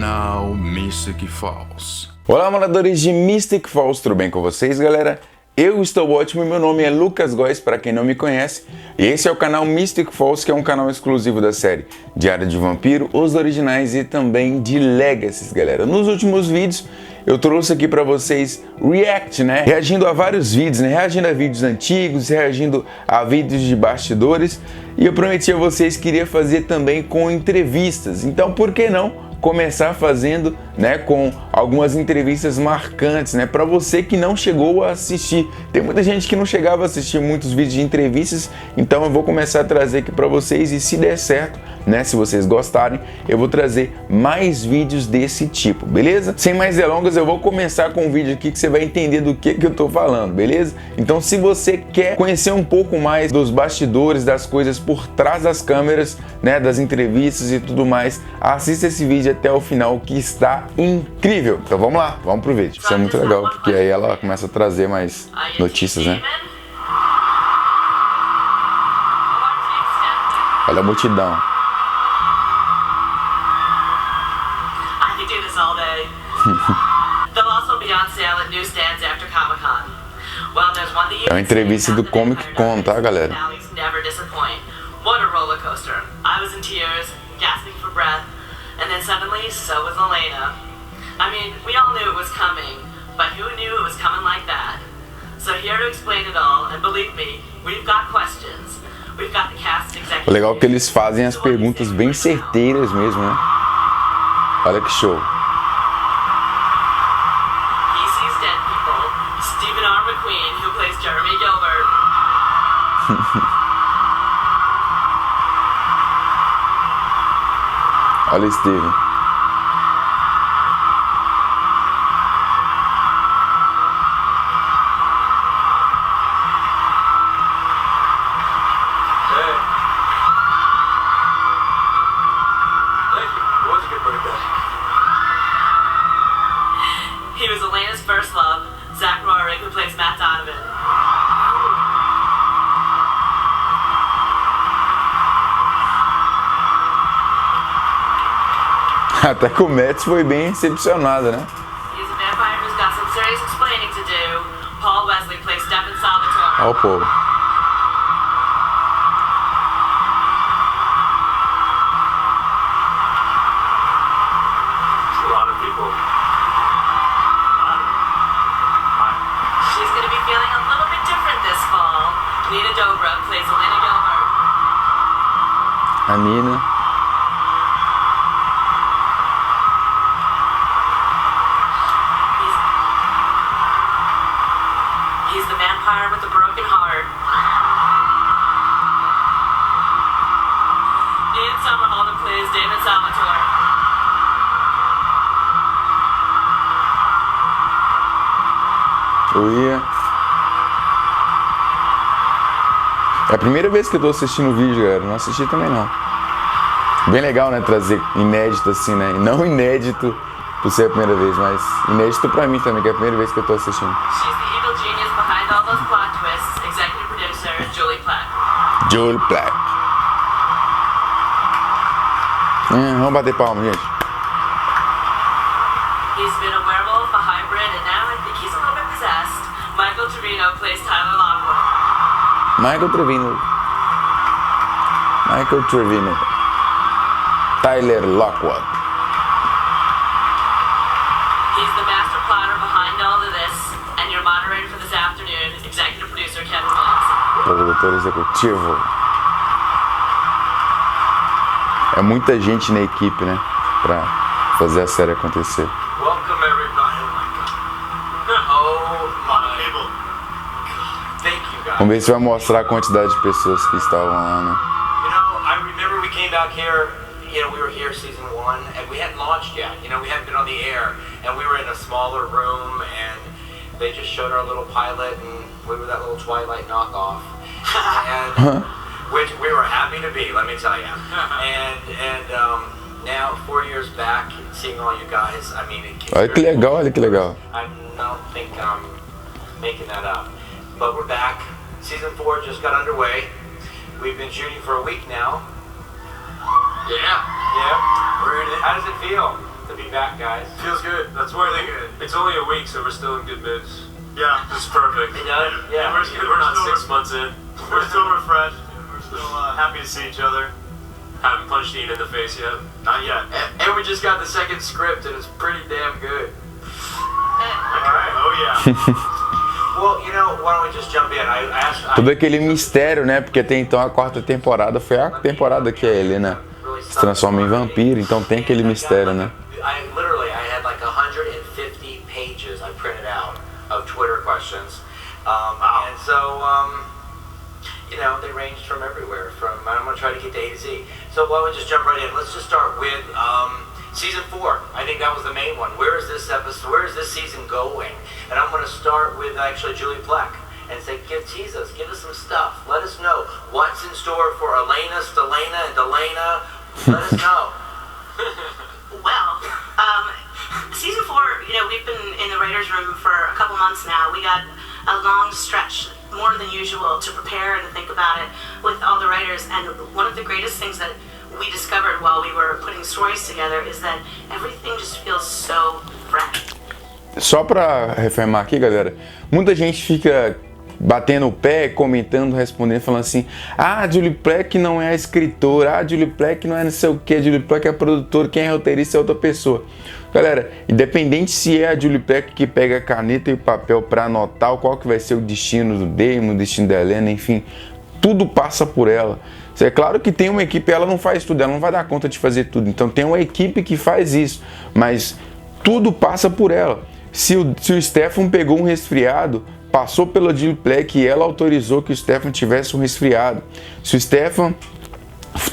Canal Mysticfalls. Olá, moradores de Mysticfalls, tudo bem com vocês, galera? Eu estou ótimo e meu nome é Lucas Góes, para quem não me conhece. E esse é o canal Mysticfalls, que é um canal exclusivo da série Diariodeumvampiro, os originais e também de Legacies, galera. Nos últimos vídeos eu trouxe aqui para vocês react, né? Reagindo a vários vídeos, né? Reagindo a vídeos antigos, reagindo a vídeos de bastidores. E eu prometi a vocês que iria fazer também com entrevistas. Então, por que não começar fazendo, né, com algumas entrevistas marcantes, né, para você que não chegou a assistir. Tem muita gente que não chegava a assistir muitos vídeos de entrevistas, então eu vou começar a trazer aqui para vocês e se der certo, né, se vocês gostarem, eu vou trazer mais vídeos desse tipo, beleza? Sem mais delongas, eu vou começar com um vídeo aqui que você vai entender do que eu tô falando, beleza? Então, se você quer conhecer um pouco mais dos bastidores, das coisas por trás das câmeras, né, das entrevistas e tudo mais, assista esse vídeo até o final, que está incrível. Então vamos lá, vamos pro vídeo. Isso é muito legal, porque aí ela começa a trazer mais notícias, né? Olha a multidão. É uma entrevista do Comic Con, tá, galera? What a roller coaster. I was in tears, gasping for breath, and then suddenly, so was Elena. I mean, we all knew it was coming, but who knew it was coming like that? So here to explain it all, and believe me, we've got questions. We've got the cast executives. O legal é que eles fazem as perguntas bem certeiras mesmo, né? Olha que show. He sees dead people. Stephen R. McQueen, who plays Jeremy Gilbert. Olha Steven. He was Elena's first love, Zach Rohrig, who plays Matt Donovan. Até que o Mets foi bem recepcionado, né? He's a vampire who's got some serious explaining to do. Paul Wesley plays Stefan Salvatore. Olha o povo. A lot of people. She's going to be feeling a little bit different this fall. Nina Dobrev plays Elena Gilbert. A Nina. He's the vampire with the broken heart. Ian Somerhalder plays David Salvatore. Eu ia. É a primeira vez que eu tô assistindo o vídeo, galera. Não assisti também não. Bem legal, né? Trazer inédito assim, né? E não inédito por ser a primeira vez, mas inédito pra mim também, que é a primeira vez que eu tô assistindo. She's the evil genius behind all those plot twists. Executive producer Julie Platt. Julie Platt. Vamos bater palma, gente. He's been a werewolf, a hybrid, and now I think he's a little bit possessed. Michael Trevino plays Tyler Lockwood. Michael Trevino. Tyler Lockwood. He's the master plotter behind all of this, and your moderator for this afternoon, executive producer Kevin Williamson. Produtor executivo. É muita gente na equipe, né? Pra fazer a série acontecer. Welcome everybody. Oh my God. Thank you guys. Vamos ver se vai mostrar a quantidade de pessoas que estavam lá, né? You know, I remember we came back here, you know, we were here season 1 and we hadn't launched yet. You know, we hadn't been on the air and we were in a smaller room and they just showed our little pilot and we were that little Twilight knockoff. And which we were happy to be, let me tell you. And now 4 years back, seeing all you guys, I mean, Olha que legal, olha que legal. I don't think I'm making that up. But we're back. Season 4 just got underway. We've been shooting for a week now. Yeah. How does it feel to to be back, guys. Feels good. That's really good. It's only a week, so we're still in good moods. Yeah, this is perfect. Yeah. We're not 6 months in. We're still refreshed. We're still happy to see each other. Haven't punched Ian in the face yet. Not yet. And we just got the second script, and it's pretty damn good. Oh yeah. Well, you know, why don't we just jump in? I asked. Todo aquele mistério, né? Porque até então a quarta temporada foi a temporada que a Helena se transforma em vampiro, então tem aquele mistério, né? I had like 150 pages I printed out of Twitter questions. And so, you know, they ranged from everywhere. I'm going to try to get to A to Z. So why don't we just jump right in? Let's just start with season 4. I think that was the main one. Where is this episode? Where is this season going? And I'm going to start with actually Julie Plec and say, tease us, give us some stuff. Let us know what's in store for Elena, Stelena, and Delena. Let us know. Well, season 4, you know, we've been in the writer's room for a couple months now. We got a long stretch, more than usual, to prepare and to think about it with all the writers. And one of the greatest things that we discovered while we were putting stories together is that everything just feels so fresh. Só pra reafirmar aqui, galera, muita gente fica batendo o pé, comentando, respondendo, falando assim: ah, a Julie Plec não é a escritora, a Julie Plec não é não sei o que, a Julie Plec é a produtora, quem é roteirista é outra pessoa. Galera, independente se é a Julie Plec que pega a caneta e o papel para anotar qual que vai ser o destino do Damon, o destino da Helena, enfim, tudo passa por ela. É claro que tem uma equipe, ela não faz tudo, ela não vai dar conta de fazer tudo, então tem uma equipe que faz isso, mas tudo passa por ela. Se o Stefan pegou um resfriado, passou pela Julie Plec e ela autorizou que o Stefan tivesse um resfriado. Se o Stefan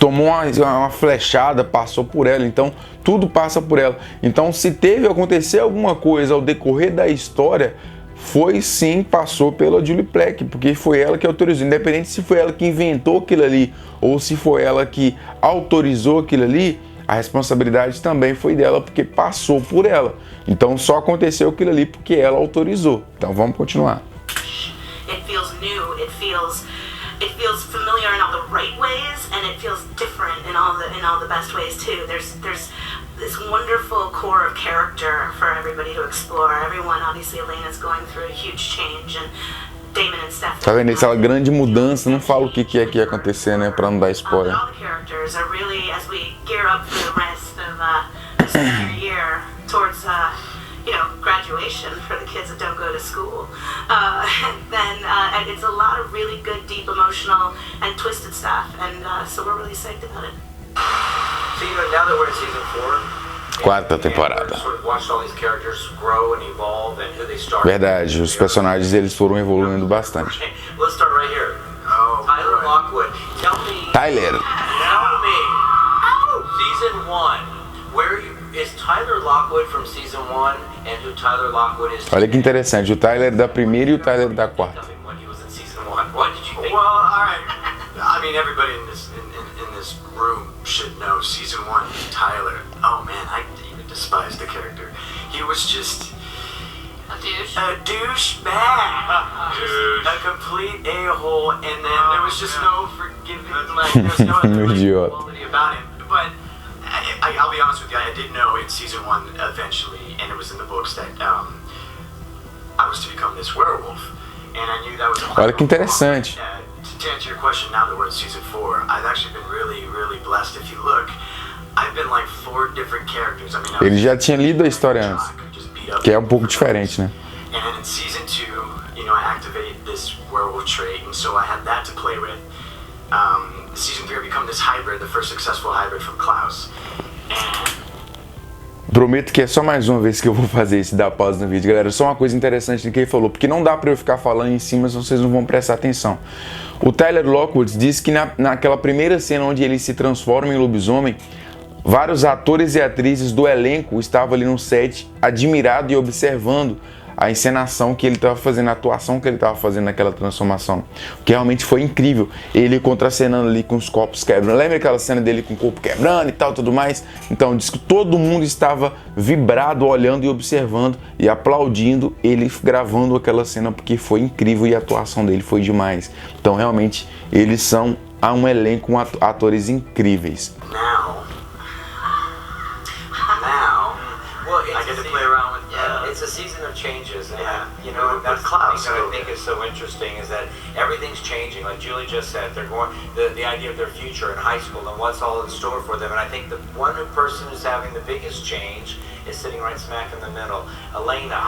tomou uma flechada, passou por ela, então tudo passa por ela. Então se teve acontecer alguma coisa ao decorrer da história, foi sim, passou pela Julie Plec, porque foi ela que autorizou, independente se foi ela que inventou aquilo ali ou se foi ela que autorizou aquilo ali, a responsabilidade também foi dela, porque passou por ela. Então só aconteceu aquilo ali porque ela autorizou. Então vamos continuar. It feels new, it feels familiar in all the right ways, and it feels different in all the best ways too. There's this wonderful core of character for everybody to explore. Everyone, obviously, Elena's going through a huge change, and Damon and Stefan. Tá vendo essa grande mudança? Não falo o que é que ia acontecer, né, para não dar spoiler. All the characters are really, as we gear up for the rest of the senior year towards graduation for the kids that don't go to school. And it's a lot of really good, deep, emotional, and twisted stuff, and so we're really psyched about it. So, you know, now that we're in season 4, Quarta temporada. sort of watched all these characters grow and evolve and who they start. Verdade, os personagens eles foram evoluindo bastante. Let's start right here. Tyler Lockwood. Tell me. Tyler. Tell me. Season 1. Is Tyler Lockwood from season 1 and who Tyler Lockwood is? Olha que interessante, o Tyler da primeira e o Tyler da quarta. Tell me when he was in season 1. What did you think? Well, all right. I mean, everybody in this room should know season 1 Tyler. Oh man, I even despise the character. He was just A douche. a douchebag, a complete a-hole, and then there was just no forgiving, like there was no other Idiot. quality about him. But I'll be honest with you, I did know in season 1 eventually, and it was in the books that I was to become this werewolf, and I knew that was. Olha que interessante. To answer your question, now that we're in season 4, I've actually been really, really blessed. If you look, I've been like 4 different characters. I mean, Ele já tinha lido a história antes, que é um pouco diferente, né? And then in season 2, you know, I activated this werewolf trait, and so I had that to play with. Season 3, I become this hybrid, the first successful hybrid from Klaus. And Prometo que é só mais uma vez que eu vou fazer esse dar pausa no vídeo, galera. Só uma coisa interessante que ele falou, porque não dá pra eu ficar falando em cima, senão vocês não vão prestar atenção. O Tyler Lockwood disse que naquela primeira cena onde ele se transforma em lobisomem, vários atores e atrizes do elenco estavam ali no set, admirado e observando a encenação que ele estava fazendo, a atuação que ele estava fazendo naquela transformação, que realmente foi incrível. Ele contracenando ali com os copos quebrando, lembra aquela cena dele com o corpo quebrando e tal, tudo mais? Então diz que todo mundo estava vibrado, olhando e observando e aplaudindo ele gravando aquela cena, porque foi incrível e a atuação dele foi demais. Então realmente eles são um elenco com atores incríveis. now, a season of changes, and Yeah. that's Klaus, the thing that I think is so interesting is that everything's changing. Like Julie just said, they're going the idea of their future in high school and what's all in store for them. And I think the one person who's having the biggest change is sitting right smack in the middle, Elena.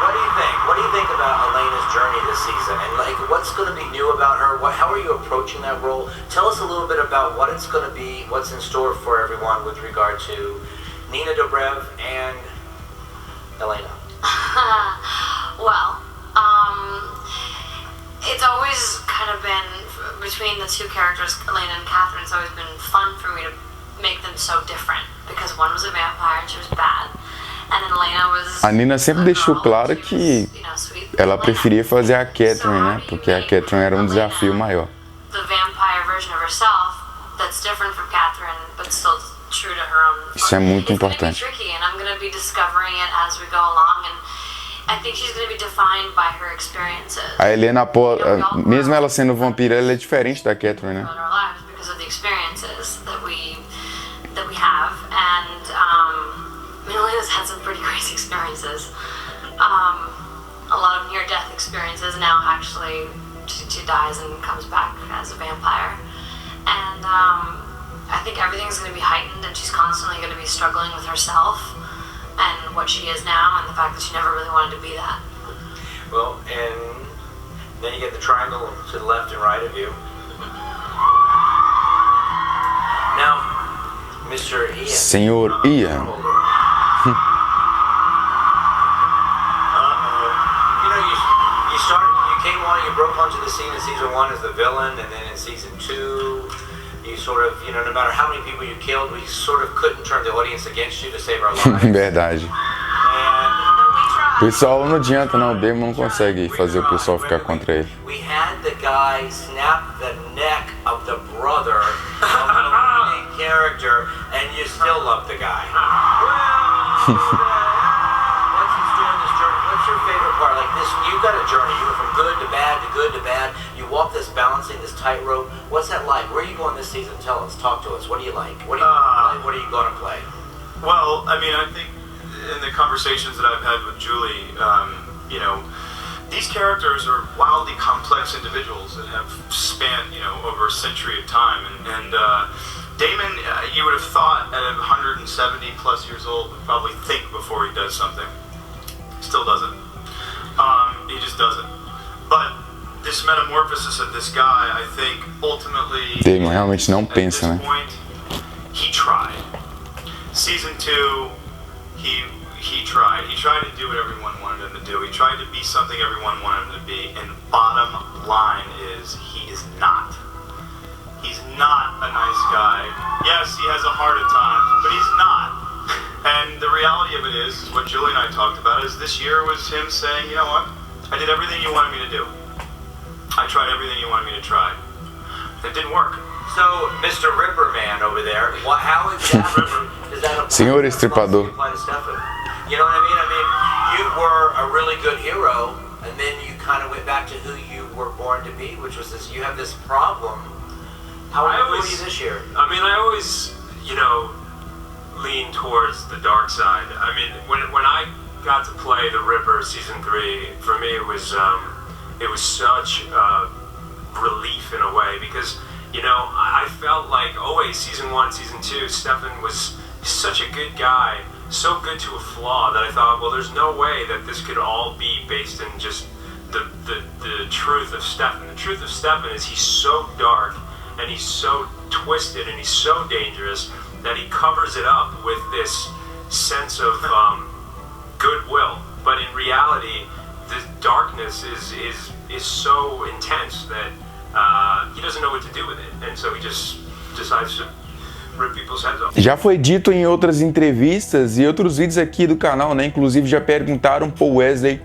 What do you think? What do you think about Elena's journey this season? And like, what's going to be new about her? How are you approaching that role? Tell us a little bit about what it's going to be, what's in store for everyone with regard to Nina Dobrev and Elena. Well, it's always kind of been between the two characters, Elena and Catherine. It's always been fun for me to make them so different because one was a vampire and she was bad. A Nina sempre deixou claro que ela preferia fazer a Catherine, né? Porque a Catherine era desafio maior. The vampire version of herself that's different from Catherine, but still true to her own. Isso é muito importante. It's tricky, and I'm going to be discovering it as we go along, and I think she's going to be defined by her experiences. A Helena, mesmo ela sendo vampira, ela é diferente da Catherine, né? Our lives because of the experiences that we have, and Elena's had some pretty crazy experiences. A lot of near-death experiences. Now, actually, she dies and comes back as a vampire. And I think everything's going to be heightened, and she's constantly going to be struggling with herself and what she is now, and the fact that she never really wanted to be that. Well, and then you get the triangle to the left and right of you. Now, Mr. Ian. Senhor Ian. You broke onto the scene in season 1 as the villain, and then in season 2, you sort of, no matter how many people you killed, we sort of couldn't turn the audience against you to save our lives. Verdade. O pessoal não adianta, não. O Damon não consegue fazer o pessoal ficar contra ele. We had the guy snap the neck of the brother of the main character, and you still love the guy. What's your favorite part? Like this, you've got a journey. You went from good to bad to good to bad. You walk this balancing, this tightrope. What's that like? Where are you going this season? Tell us. Talk to us. What do you like? What do you play? What are you going to play? Well, I mean, I think in the conversations that I've had with Julie, these characters are wildly complex individuals that have spanned, over a century of time. And Damon, you would have thought at 170 plus years old, would probably think before he does something. Still doesn't. He just doesn't. But this metamorphosis of this guy, I think, ultimately, Damon realmente não pensa, at né? this point, he tried. Season 2, he tried. He tried to do what everyone wanted him to do. He tried to be something everyone wanted him to be. And bottom line is, he is not. He's not a nice guy. Yes, he has a heart at times, but he's not. And the reality of it is what Julie and I talked about, is this year was him saying, you know what, I did everything you wanted me to do. I tried everything you wanted me to try. It didn't work. So, Mr. Ripper Man over there, how exactly does that apply? Senhor Estripador. Apply to Stefan? You know what I mean? I mean, you were a really good hero, and then you kind of went back to who you were born to be, which was this, you have this problem. How are you this year? I mean, I always, lean towards the dark side. I mean, when I got to play the Ripper season 3, for me it was such relief in a way, because I felt like always season 1, season 2, Stefan was such a good guy, so good to a flaw, that I thought, well, there's no way that this could all be based in just the truth of Stefan. The truth of Stefan is he's so dark and he's so twisted and he's so dangerous that he covers it up with this sense of goodwill. But in reality, the darkness is so intense that he doesn't know what to do with it. And so he just decides to rip people's heads off. Já foi dito em outras entrevistas e outros vídeos aqui do canal, né? Inclusive já perguntaram pro Wesley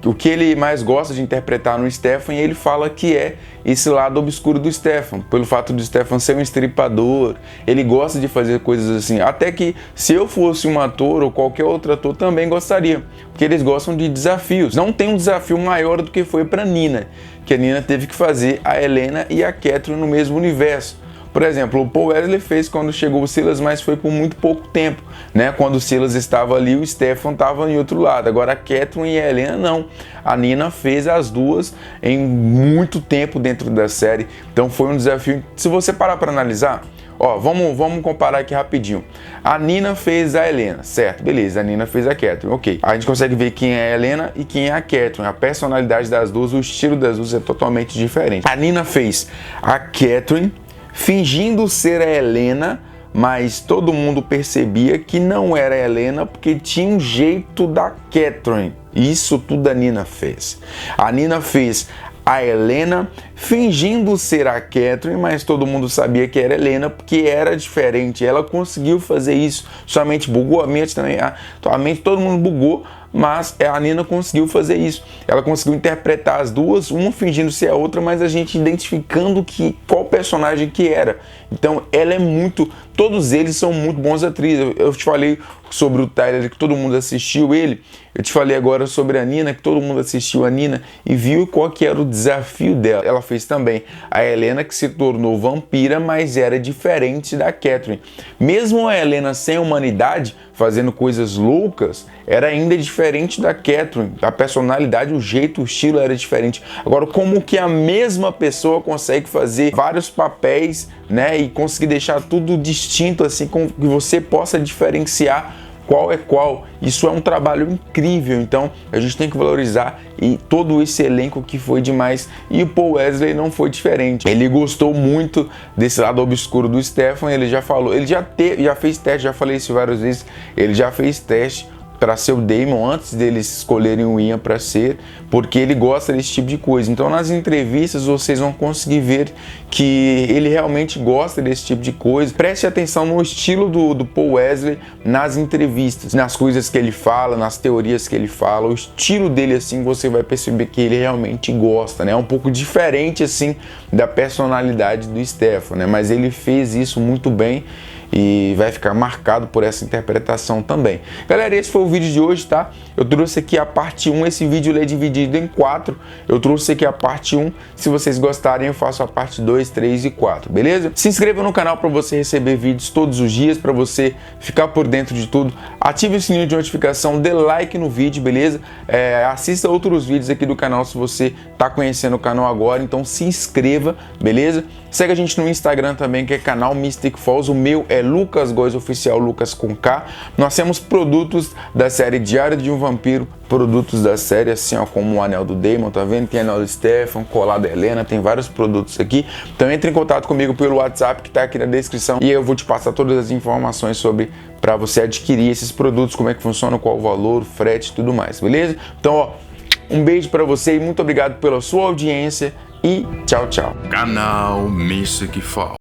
o que ele mais gosta de interpretar no Stefan, e ele fala que é esse lado obscuro do Stefan, pelo fato do Stefan ser um estripador, ele gosta de fazer coisas assim, até que se eu fosse um ator ou qualquer outro ator também gostaria, porque eles gostam de desafios. Não tem um desafio maior do que foi para Nina, que a Nina teve que fazer a Helena e a Catherine no mesmo universo. Por exemplo, o Paul Wesley fez quando chegou o Silas, mas foi por muito pouco tempo, né? Quando o Silas estava ali, o Stefan estava em outro lado. Agora a Catherine e a Helena não. A Nina fez as duas em muito tempo dentro da série. Então foi um desafio. Se você parar para analisar, ó, vamos comparar aqui rapidinho. A Nina fez a Helena, certo? Beleza, a Nina fez a Catherine, ok. A gente consegue ver quem é a Helena e quem é a Catherine. A personalidade das duas, o estilo das duas é totalmente diferente. A Nina fez a Catherine fingindo ser a Helena, mas todo mundo percebia que não era a Helena porque tinha um jeito da Catherine. Isso tudo a Nina fez. A Nina fez a Helena fingindo ser a Catherine, mas todo mundo sabia que era Helena porque era diferente. Ela conseguiu fazer isso. Sua mente bugou, a mente também. A mente todo mundo bugou, mas a Nina conseguiu fazer isso. Ela conseguiu interpretar as duas, uma fingindo ser a outra, mas a gente identificando qual personagem que era. Então ela é muito... Todos eles são muito bons atrizes. Eu te falei sobre o Tyler, que todo mundo assistiu ele. Eu te falei agora sobre a Nina, que todo mundo assistiu a Nina e viu qual que era o desafio dela. Ela fez também a Helena, que se tornou vampira, mas era diferente da Catherine. Mesmo a Helena sem humanidade, fazendo coisas loucas, era ainda diferente da Catherine. A personalidade, o jeito, o estilo era diferente. Agora, como que a mesma pessoa consegue fazer vários papéis, né, e conseguir deixar tudo distinto, assim, com que você possa diferenciar qual é qual. Isso é um trabalho incrível, então a gente tem que valorizar e todo esse elenco que foi demais. E o Paul Wesley não foi diferente. Ele gostou muito desse lado obscuro do Stefan. Ele já falou, ele já fez teste, já falei isso várias vezes, ele já fez teste para ser o Damon antes deles escolherem o Ian para ser, porque ele gosta desse tipo de coisa. Então nas entrevistas vocês vão conseguir ver que ele realmente gosta desse tipo de coisa. Preste atenção no estilo do Paul Wesley nas entrevistas, nas coisas que ele fala, nas teorias que ele fala, o estilo dele, assim, você vai perceber que ele realmente gosta, né? É um pouco diferente, assim, da personalidade do Stefan, né? Mas ele fez isso muito bem e vai ficar marcado por essa interpretação também. Galera, esse foi o vídeo de hoje, tá? Eu trouxe aqui a parte 1, esse vídeo é dividido em 4. Eu trouxe aqui a parte 1, se vocês gostarem eu faço a parte 2, 3 e 4, beleza? Se inscreva no canal para você receber vídeos todos os dias, para você ficar por dentro de tudo. Ative o sininho de notificação, dê like no vídeo, beleza? Assista outros vídeos aqui do canal se você tá conhecendo o canal agora, então se inscreva, beleza? Segue a gente no Instagram também, que é canal MysticFalls. O meu é Lucas Góes Oficial, Lucas com K. Nós temos produtos da série Diário de um Vampiro, produtos da série, assim, ó, como o anel do Damon, tá vendo? Tem anel do Stefan, colar da Helena, tem vários produtos aqui. Então entre em contato comigo pelo WhatsApp que tá aqui na descrição e eu vou te passar todas as informações sobre para você adquirir esses produtos, como é que funciona, qual o valor, frete e tudo mais, beleza? Então, ó, um beijo para você e muito obrigado pela sua audiência e tchau, tchau. Canal MysticFalls.